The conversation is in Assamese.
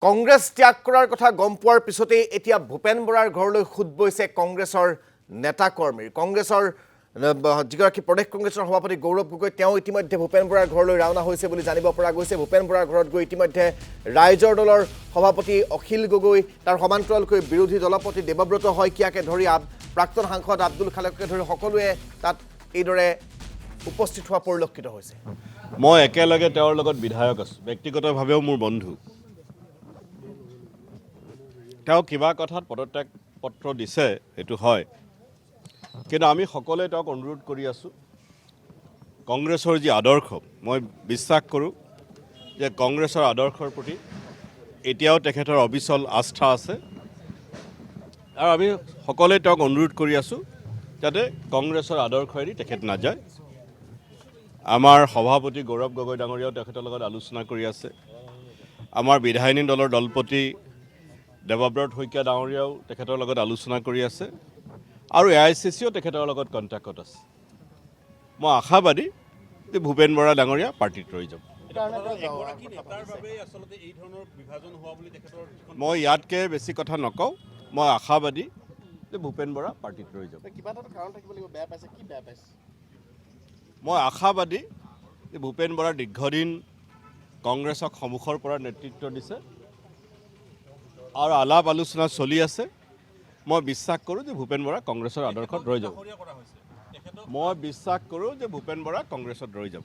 কংগ্ৰেছ ত্যাগ কৰাৰ কথা গম পোৱাৰ পিছতেই এতিয়া ভূপেন বৰাৰ ঘৰলৈ খুদ বৈছে কংগ্ৰেছৰ নেতা কৰ্মী কংগ্ৰেছৰ যিগৰাকী প্ৰদেশ কংগ্ৰেছৰ সভাপতি গৌৰৱ গগৈ তেওঁ ইতিমধ্যে ভূপেন বৰাৰ ঘৰলৈ ৰাওনা হৈছে বুলি জানিব পৰা গৈছে ভূপেন বৰাৰ ঘৰত গৈ ইতিমধ্যে ৰাইজৰ দলৰ সভাপতি অখিল গগৈ তাৰ সমান্তৰালকৈ বিৰোধী দলপতি দেৱব্ৰত শইকীয়াকে ধৰি প্ৰাক্তন সাংসদ আব্দুল খালেককে ধৰি সকলোৱে তাত এইদৰে উপস্থিত হোৱা পৰিলক্ষিত হৈছে মই একেলগে তেওঁৰ লগত বিধায়ক আছো ব্যক্তিগতভাৱেও মোৰ বন্ধু তেওঁ কিবা কথাত পদত্যাগ পত্ৰ দিছে এটো হয় কিন্তু আমি সকলোৱে তেওঁক অনুৰোধ কৰি আছো কংগ্ৰেছৰ যি আদৰ্শ মই বিশ্বাস কৰোঁ যে কংগ্ৰেছৰ আদৰ্শৰ প্ৰতি এতিয়াও তেখেতৰ অবিচল আস্থা আছে আৰু আমি সকলোৱে তেওঁক অনুৰোধ কৰি আছো যাতে কংগ্ৰেছৰ আদৰ্শ এৰি তেখেত নাযায় আমাৰ সভাপতি গৌৰৱ গগৈ ডাঙৰীয়াও তেখেতৰ লগত আলোচনা কৰি আছে আমাৰ বিধায়িনী দলৰ দলপতি দেৱব্ৰত শইকীয়া ডাঙৰীয়াও তেখেতৰ লগত আলোচনা কৰি আছে আৰু AICCও তেখেতৰ লগত কণ্টেক্টত আছে মই আশাবাদী যে ভূপেন বৰা ডাঙৰীয়া পাৰ্টিত ৰৈ যাব মই ইয়াতকৈ বেছি কথা নকওঁ মই আশাবাদী যে ভূপেন বৰা পাৰ্টিত ৰৈ যাব মই আশাবাদী যে ভূপেন বৰা দীৰ্ঘদিন কংগ্ৰেছক সন্মুখৰ পৰা নেতৃত্ব দিছে আৰু আলাপ আলোচনা চলি আছে মই বিশ্বাস কৰোঁ যে ভূপেন বৰা কংগ্ৰেছৰ আদৰ্শত ৰৈ যাব মই বিশ্বাস কৰোঁ যে ভূপেন বৰা কংগ্ৰেছত ৰৈ যাব